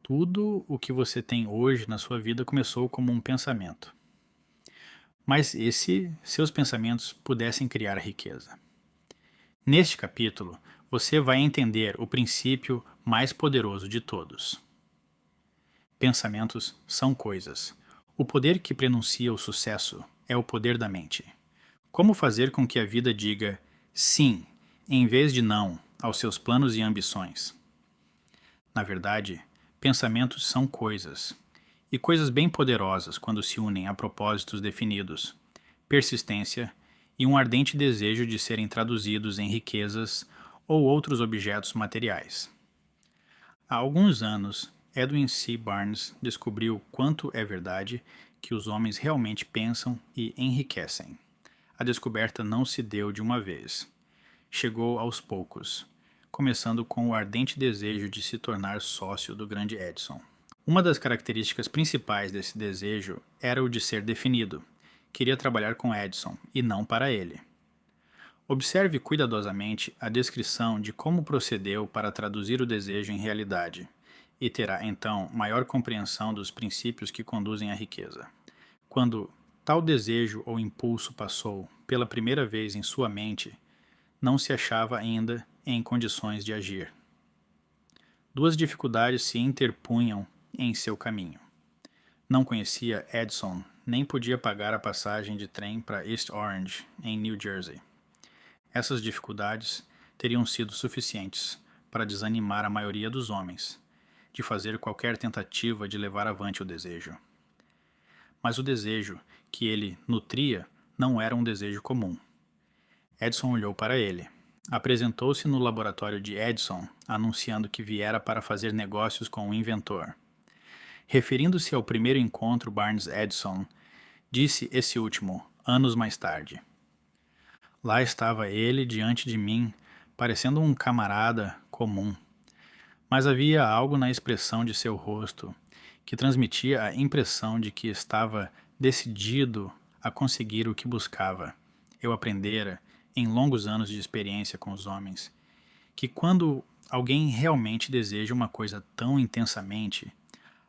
Tudo o que você tem hoje na sua vida começou como um pensamento. Mas e se seus pensamentos pudessem criar riqueza? Neste capítulo, você vai entender o princípio mais poderoso de todos. Pensamentos são coisas. O poder que prenuncia o sucesso é o poder da mente. Como fazer com que a vida diga sim, em vez de não, aos seus planos e ambições? Na verdade, pensamentos são coisas, e coisas bem poderosas quando se unem a propósitos definidos, persistência e um ardente desejo de serem traduzidos em riquezas ou outros objetos materiais. Há alguns anos, Edwin C. Barnes descobriu quanto é verdade que os homens realmente pensam e enriquecem. A descoberta não se deu de uma vez. Chegou aos poucos, começando com o ardente desejo de se tornar sócio do grande Edison. Uma das características principais desse desejo era o de ser definido. Queria trabalhar com Edison e não para ele. Observe cuidadosamente a descrição de como procedeu para traduzir o desejo em realidade, e terá então maior compreensão dos princípios que conduzem à riqueza. Quando tal desejo ou impulso passou pela primeira vez em sua mente, não se achava ainda em condições de agir. Duas dificuldades se interpunham em seu caminho. Não conhecia Edison, nem podia pagar a passagem de trem para East Orange, em New Jersey. Essas dificuldades teriam sido suficientes para desanimar a maioria dos homens de fazer qualquer tentativa de levar avante o desejo. Mas o desejo que ele nutria não era um desejo comum. Edison olhou para ele. Apresentou-se no laboratório de Edison, anunciando que viera para fazer negócios com o inventor. Referindo-se ao primeiro encontro Barnes-Edison, disse esse último, anos mais tarde. Lá estava ele diante de mim, parecendo um camarada comum. Mas havia algo na expressão de seu rosto que transmitia a impressão de que estava decidido a conseguir o que buscava. Eu aprendera, em longos anos de experiência com os homens, que quando alguém realmente deseja uma coisa tão intensamente,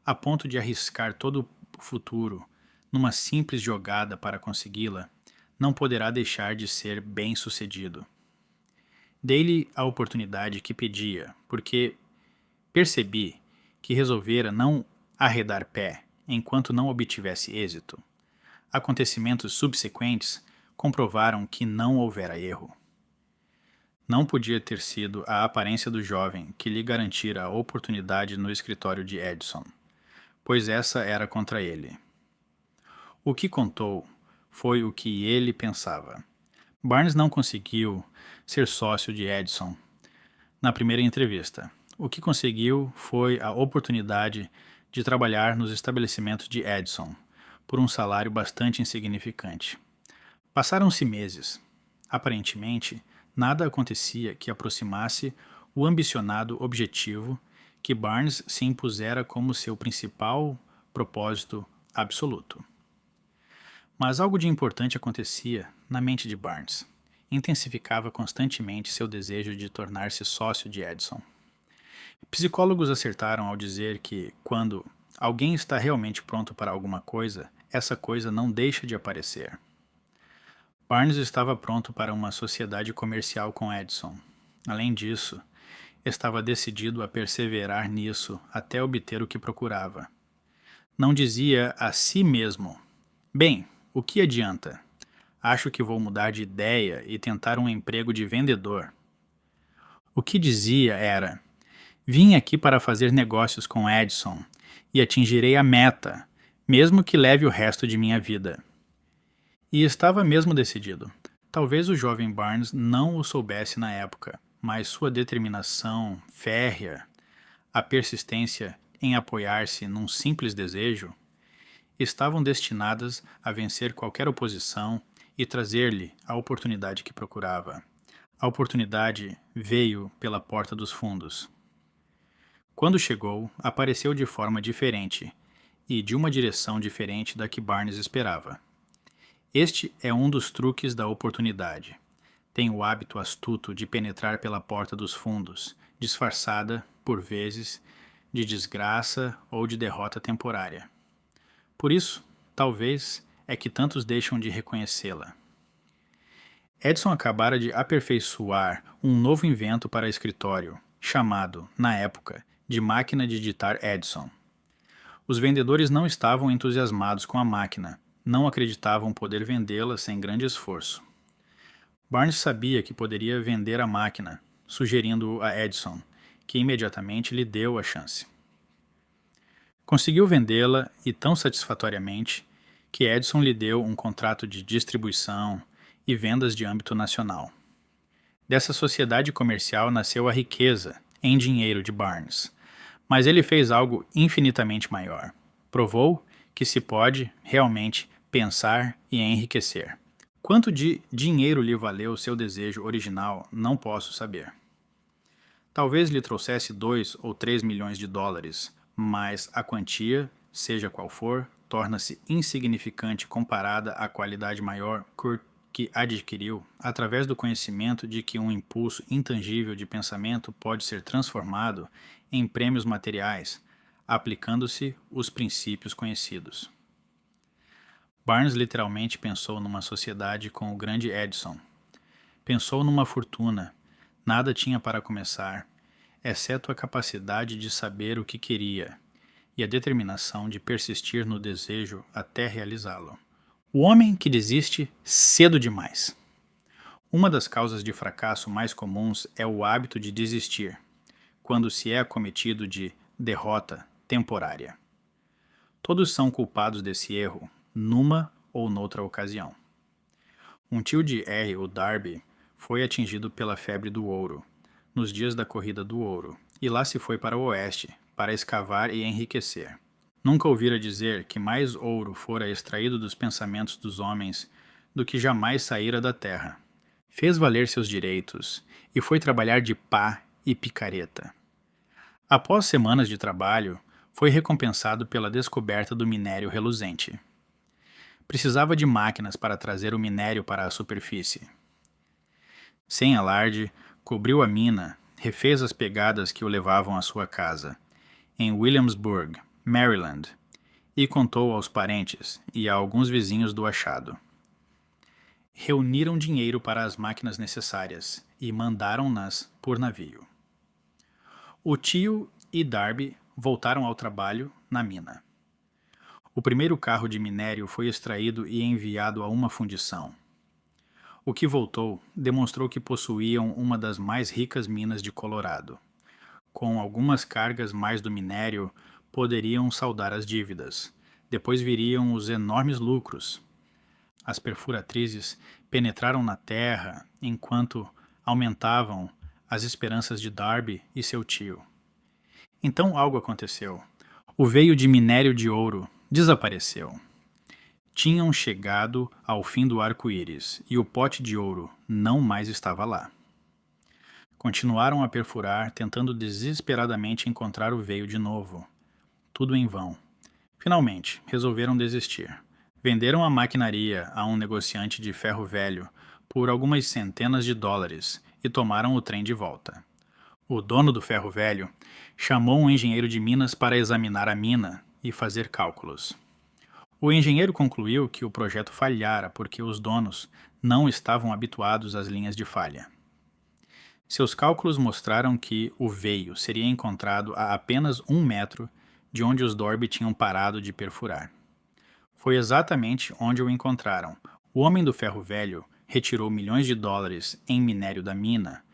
a ponto de arriscar todo o futuro numa simples jogada para consegui-la, não poderá deixar de ser bem-sucedido. Dei-lhe a oportunidade que pedia, porque percebi que resolvera não arredar pé enquanto não obtivesse êxito. Acontecimentos subsequentes comprovaram que não houvera erro. Não podia ter sido a aparência do jovem que lhe garantira a oportunidade no escritório de Edison, pois essa era contra ele. O que contou foi o que ele pensava. Barnes não conseguiu ser sócio de Edison na primeira entrevista. O que conseguiu foi a oportunidade de trabalhar nos estabelecimentos de Edison, por um salário bastante insignificante. Passaram-se meses. Aparentemente, nada acontecia que aproximasse o ambicionado objetivo que Barnes se impusera como seu principal propósito absoluto. Mas algo de importante acontecia na mente de Barnes. Intensificava constantemente seu desejo de tornar-se sócio de Edison. Psicólogos acertaram ao dizer que, quando alguém está realmente pronto para alguma coisa, essa coisa não deixa de aparecer. Barnes estava pronto para uma sociedade comercial com Edison. Além disso, estava decidido a perseverar nisso até obter o que procurava. Não dizia a si mesmo: bem, o que adianta? Acho que vou mudar de ideia e tentar um emprego de vendedor. O que dizia era: vim aqui para fazer negócios com Edison e atingirei a meta, mesmo que leve o resto de minha vida. E estava mesmo decidido. Talvez o jovem Barnes não o soubesse na época, mas sua determinação férrea, a persistência em apoiar-se num simples desejo, estavam destinadas a vencer qualquer oposição e trazer-lhe a oportunidade que procurava. A oportunidade veio pela porta dos fundos. Quando chegou, apareceu de forma diferente e de uma direção diferente da que Barnes esperava. Este é um dos truques da oportunidade. Tem o hábito astuto de penetrar pela porta dos fundos, disfarçada, por vezes, de desgraça ou de derrota temporária. Por isso, talvez, é que tantos deixam de reconhecê-la. Edison acabara de aperfeiçoar um novo invento para escritório, chamado, na época, de máquina de digitar Edison. Os vendedores não estavam entusiasmados com a máquina, não acreditavam poder vendê-la sem grande esforço. Barnes sabia que poderia vender a máquina, sugerindo-o a Edison, que imediatamente lhe deu a chance. Conseguiu vendê-la e tão satisfatoriamente que Edison lhe deu um contrato de distribuição e vendas de âmbito nacional. Dessa sociedade comercial nasceu a riqueza, em dinheiro, de Barnes, mas ele fez algo infinitamente maior. Provou que se pode, realmente, pensar e enriquecer. Quanto de dinheiro lhe valeu seu desejo original, não posso saber. Talvez lhe trouxesse 2 ou 3 milhões de dólares, mas a quantia, seja qual for, torna-se insignificante comparada à qualidade maior que adquiriu através do conhecimento de que um impulso intangível de pensamento pode ser transformado em prêmios materiais, aplicando-se os princípios conhecidos. Barnes literalmente pensou numa sociedade com o grande Edison. Pensou numa fortuna. Nada tinha para começar, exceto a capacidade de saber o que queria e a determinação de persistir no desejo até realizá-lo. O homem que desiste cedo demais. Uma das causas de fracasso mais comuns é o hábito de desistir, quando se é acometido de derrota temporária. Todos são culpados desse erro, numa ou noutra ocasião. Um tio de R., o Darby, foi atingido pela febre do ouro, nos dias da corrida do ouro, e lá se foi para o oeste, para escavar e enriquecer. Nunca ouvira dizer que mais ouro fora extraído dos pensamentos dos homens do que jamais saíra da terra. Fez valer seus direitos e foi trabalhar de pá e picareta. Após semanas de trabalho, foi recompensado pela descoberta do minério reluzente. Precisava de máquinas para trazer o minério para a superfície. Sem alarde, cobriu a mina, refez as pegadas que o levavam à sua casa, em Williamsburg, Maryland, e contou aos parentes e a alguns vizinhos do achado. Reuniram dinheiro para as máquinas necessárias e mandaram-nas por navio. O tio e Darby voltaram ao trabalho na mina. O primeiro carro de minério foi extraído e enviado a uma fundição. O que voltou demonstrou que possuíam uma das mais ricas minas de Colorado. Com algumas cargas mais do minério, poderiam saldar as dívidas. Depois viriam os enormes lucros. As perfuratrizes penetraram na terra enquanto aumentavam as esperanças de Darby e seu tio. Então algo aconteceu. O veio de minério de ouro desapareceu. Tinham chegado ao fim do arco-íris e o pote de ouro não mais estava lá. Continuaram a perfurar, tentando desesperadamente encontrar o veio de novo. Tudo em vão. Finalmente, resolveram desistir. Venderam a maquinaria a um negociante de ferro velho por algumas centenas de dólares e tomaram o trem de volta. O dono do ferro velho chamou um engenheiro de minas para examinar a mina e fazer cálculos. O engenheiro concluiu que o projeto falhara porque os donos não estavam habituados às linhas de falha. Seus cálculos mostraram que o veio seria encontrado a apenas 1 metro de onde os Darby tinham parado de perfurar. Foi exatamente onde o encontraram. O homem do ferro velho retirou milhões de dólares em minério da mina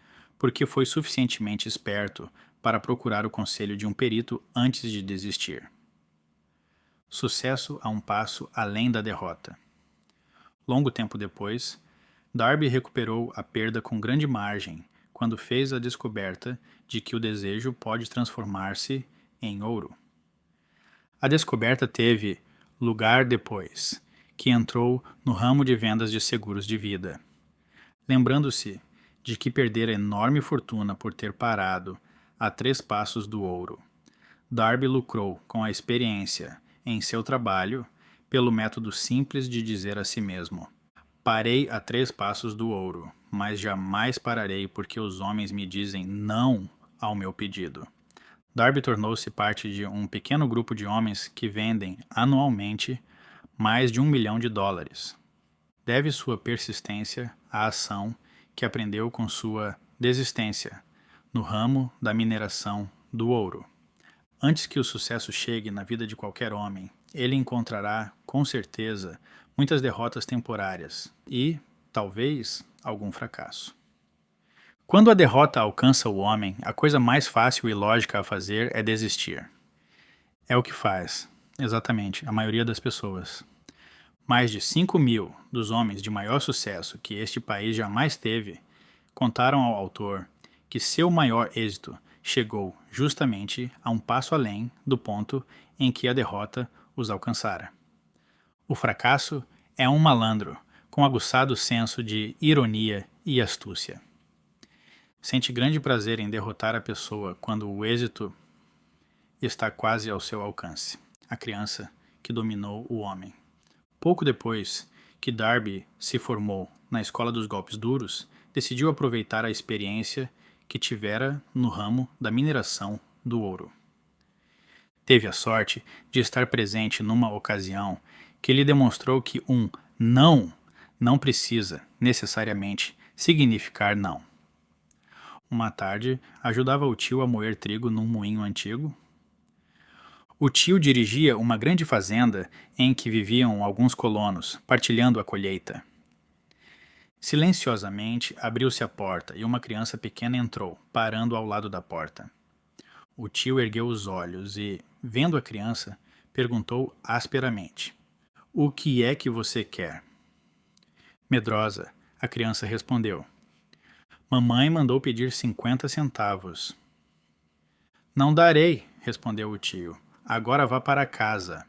porque foi suficientemente esperto para procurar o conselho de um perito antes de desistir. Sucesso a um passo além da derrota. Longo tempo depois, Darby recuperou a perda com grande margem quando fez a descoberta de que o desejo pode transformar-se em ouro. A descoberta teve lugar depois que entrou no ramo de vendas de seguros de vida. Lembrando-se de que perdera enorme fortuna por ter parado a 3 passos do ouro, Darby lucrou com a experiência em seu trabalho pelo método simples de dizer a si mesmo: parei a 3 passos do ouro, mas jamais pararei porque os homens me dizem não ao meu pedido. Darby tornou-se parte de um pequeno grupo de homens que vendem, anualmente, mais de US$ 1 milhão. Deve sua persistência à ação que aprendeu com sua desistência no ramo da mineração do ouro. Antes que o sucesso chegue na vida de qualquer homem, ele encontrará, com certeza, muitas derrotas temporárias e, talvez, algum fracasso. Quando a derrota alcança o homem, a coisa mais fácil e lógica a fazer é desistir. É o que faz, exatamente, a maioria das pessoas. Mais de 5.000 dos homens de maior sucesso que este país jamais teve contaram ao autor que seu maior êxito chegou justamente a um passo além do ponto em que a derrota os alcançara. O fracasso é um malandro com aguçado senso de ironia e astúcia. Sente grande prazer em derrotar a pessoa quando o êxito está quase ao seu alcance, a criança que dominou o homem. Pouco depois que Darby se formou na Escola dos Golpes Duros, decidiu aproveitar a experiência que tivera no ramo da mineração do ouro. Teve a sorte de estar presente numa ocasião que lhe demonstrou que um não precisa, necessariamente, significar não. Uma tarde, ajudava o tio a moer trigo num moinho antigo. O tio dirigia uma grande fazenda em que viviam alguns colonos, partilhando a colheita. Silenciosamente abriu-se a porta e uma criança pequena entrou, parando ao lado da porta. O tio ergueu os olhos e, vendo a criança, perguntou asperamente: "O que é que você quer?" Medrosa, a criança respondeu: "Mamãe mandou pedir 50 centavos." "Não darei", respondeu o tio. "Agora vá para casa."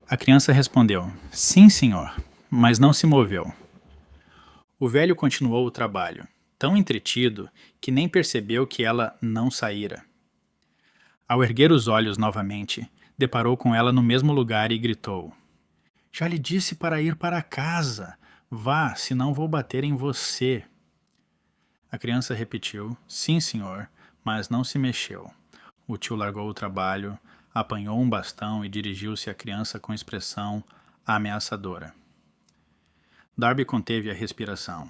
A criança respondeu: "Sim, senhor", mas não se moveu. O velho continuou o trabalho, tão entretido que nem percebeu que ela não saíra. Ao erguer os olhos novamente, deparou com ela no mesmo lugar e gritou: "Já lhe disse para ir para casa. Vá, senão vou bater em você." A criança repetiu: "Sim, senhor", mas não se mexeu. O tio largou o trabalho, apanhou um bastão e dirigiu-se à criança com expressão ameaçadora. Darby conteve a respiração.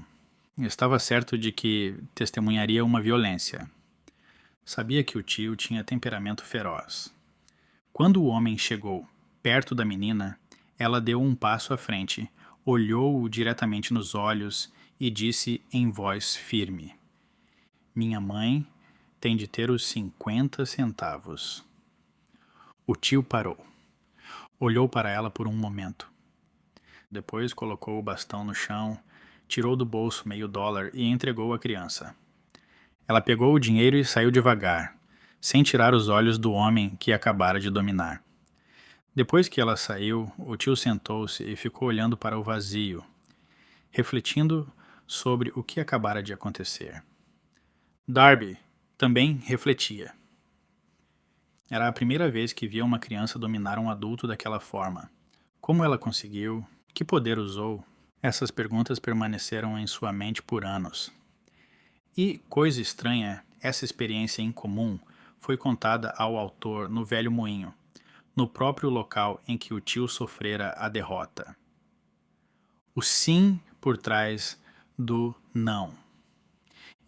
Estava certo de que testemunharia uma violência. Sabia que o tio tinha temperamento feroz. Quando o homem chegou perto da menina, ela deu um passo à frente, olhou-o diretamente nos olhos e disse em voz firme: "Minha mãe tem de ter os 50 centavos." O tio parou. Olhou para ela por um momento. Depois colocou o bastão no chão, tirou do bolso $0,5 e entregou à criança. Ela pegou o dinheiro e saiu devagar, sem tirar os olhos do homem que acabara de dominar. Depois que ela saiu, o tio sentou-se e ficou olhando para o vazio, refletindo sobre o que acabara de acontecer. Darby também refletia. Era a primeira vez que via uma criança dominar um adulto daquela forma. Como ela conseguiu? Que poder usou? Essas perguntas permaneceram em sua mente por anos. E, coisa estranha, essa experiência incomum foi contada ao autor no velho moinho, no próprio local em que o tio sofrera a derrota. O sim por trás do não.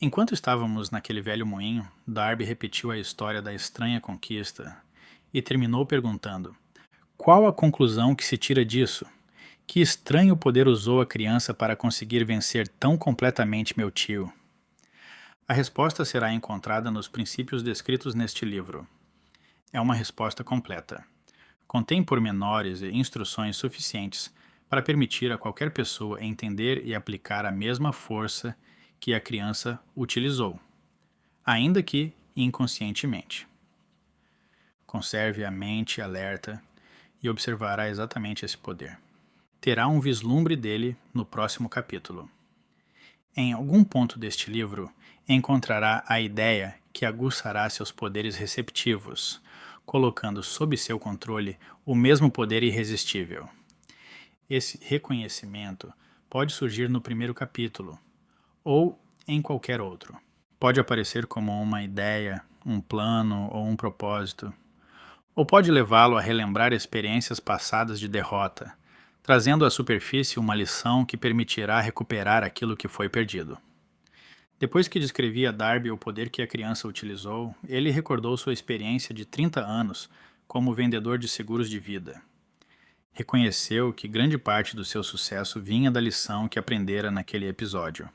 Enquanto estávamos naquele velho moinho, Darby repetiu a história da estranha conquista e terminou perguntando: "Qual a conclusão que se tira disso? Que estranho poder usou a criança para conseguir vencer tão completamente meu tio?" A resposta será encontrada nos princípios descritos neste livro. É uma resposta completa. Contém pormenores e instruções suficientes para permitir a qualquer pessoa entender e aplicar a mesma força que a criança utilizou, ainda que inconscientemente. Conserve a mente alerta e observará exatamente esse poder. Terá um vislumbre dele no próximo capítulo. Em algum ponto deste livro, encontrará a ideia que aguçará seus poderes receptivos, colocando sob seu controle o mesmo poder irresistível. Esse reconhecimento pode surgir no primeiro capítulo, ou em qualquer outro. Pode aparecer como uma ideia um plano ou um propósito, ou pode levá-lo a relembrar experiências passadas de derrota, trazendo à superfície uma lição que permitirá recuperar aquilo que foi perdido. Depois que descrevia a Darby o poder que a criança utilizou, ele recordou sua experiência de 30 anos como vendedor de seguros de vida. Reconheceu que grande parte do seu sucesso vinha da lição que aprendera naquele episódio.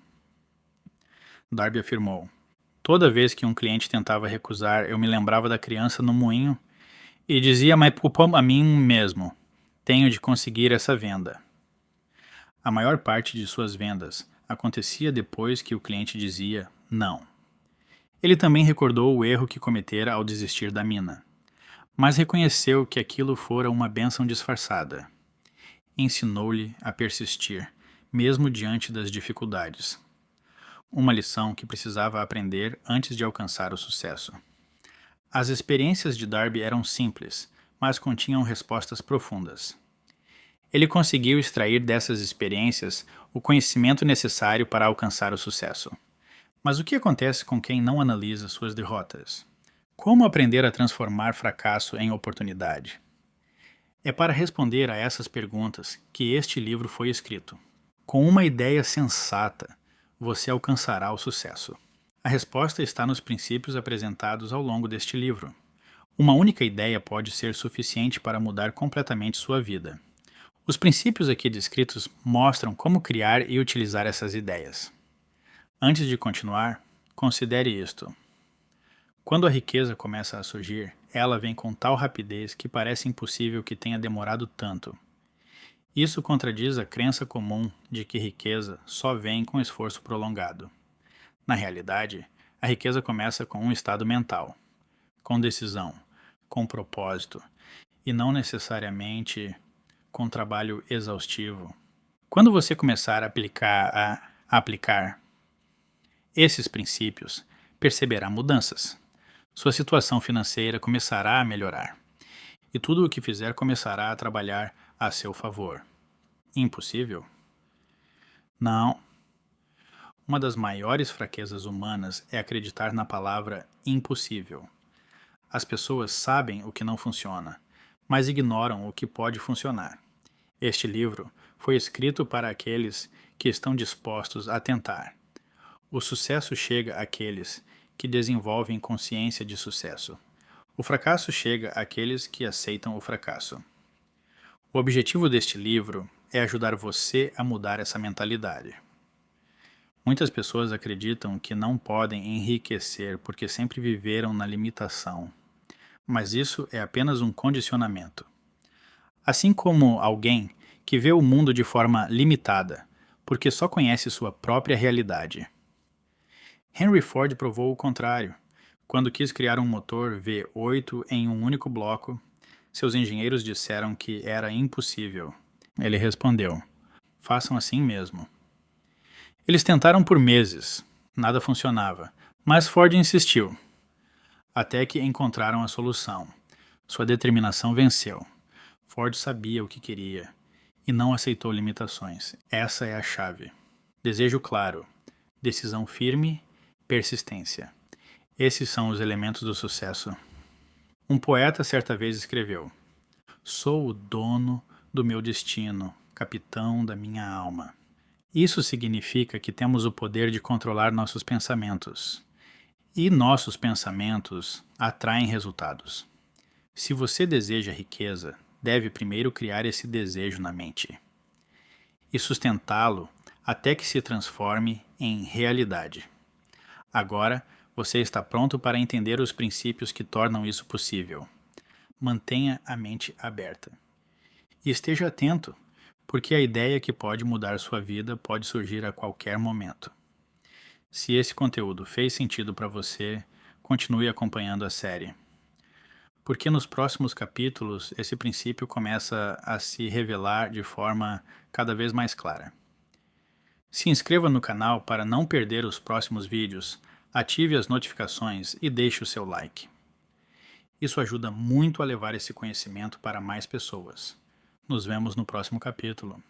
Darby afirmou: "Toda vez que um cliente tentava recusar, eu me lembrava da criança no moinho e dizia mas a mim mesmo, tenho de conseguir essa venda." A maior parte de suas vendas acontecia depois que o cliente dizia não. Ele também recordou o erro que cometera ao desistir da mina, mas reconheceu que aquilo fora uma bênção disfarçada. Ensinou-lhe a persistir, mesmo diante das dificuldades. Uma lição que precisava aprender antes de alcançar o sucesso. As experiências de Darby eram simples, mas continham respostas profundas. Ele conseguiu extrair dessas experiências o conhecimento necessário para alcançar o sucesso. Mas o que acontece com quem não analisa suas derrotas? Como aprender a transformar fracasso em oportunidade? É para responder a essas perguntas que este livro foi escrito. Com uma ideia sensata, você alcançará o sucesso. A resposta está nos princípios apresentados ao longo deste livro. Uma única ideia pode ser suficiente para mudar completamente sua vida. Os princípios aqui descritos mostram como criar e utilizar essas ideias. Antes de continuar, considere isto. Quando a riqueza começa a surgir, ela vem com tal rapidez que parece impossível que tenha demorado tanto. Isso contradiz a crença comum de que riqueza só vem com esforço prolongado. Na realidade, a riqueza começa com um estado mental, com decisão, com propósito, e não necessariamente com trabalho exaustivo. Quando você começar a aplicar esses princípios, perceberá mudanças. Sua situação financeira começará a melhorar, e tudo o que fizer começará a trabalhar a seu favor. Impossível? Não. Uma das maiores fraquezas humanas é acreditar na palavra impossível. As pessoas sabem o que não funciona, mas ignoram o que pode funcionar. Este livro foi escrito para aqueles que estão dispostos a tentar. O sucesso chega àqueles que desenvolvem consciência de sucesso. O fracasso chega àqueles que aceitam o fracasso. O objetivo deste livro é ajudar você a mudar essa mentalidade. Muitas pessoas acreditam que não podem enriquecer porque sempre viveram na limitação. Mas isso é apenas um condicionamento. Assim como alguém que vê o mundo de forma limitada, porque só conhece sua própria realidade. Henry Ford provou o contrário. Quando quis criar um motor V8 em um único bloco, seus engenheiros disseram que era impossível. Ele respondeu: "Façam assim mesmo." Eles tentaram por meses, nada funcionava, mas Ford insistiu, até que encontraram a solução. Sua determinação venceu. Ford sabia o que queria e não aceitou limitações. Essa é a chave. Desejo claro, decisão firme, persistência. Esses são os elementos do sucesso. Um poeta certa vez escreveu: "Sou o dono do meu destino, capitão da minha alma." Isso significa que temos o poder de controlar nossos pensamentos. E nossos pensamentos atraem resultados. Se você deseja riqueza, deve primeiro criar esse desejo na mente e sustentá-lo até que se transforme em realidade. Agora, você está pronto para entender os princípios que tornam isso possível. Mantenha a mente aberta. E esteja atento, porque a ideia que pode mudar sua vida pode surgir a qualquer momento. Se esse conteúdo fez sentido para você, continue acompanhando a série. Porque nos próximos capítulos esse princípio começa a se revelar de forma cada vez mais clara. Se inscreva no canal para não perder os próximos vídeos, ative as notificações e deixe o seu like. Isso ajuda muito a levar esse conhecimento para mais pessoas. Nos vemos no próximo capítulo.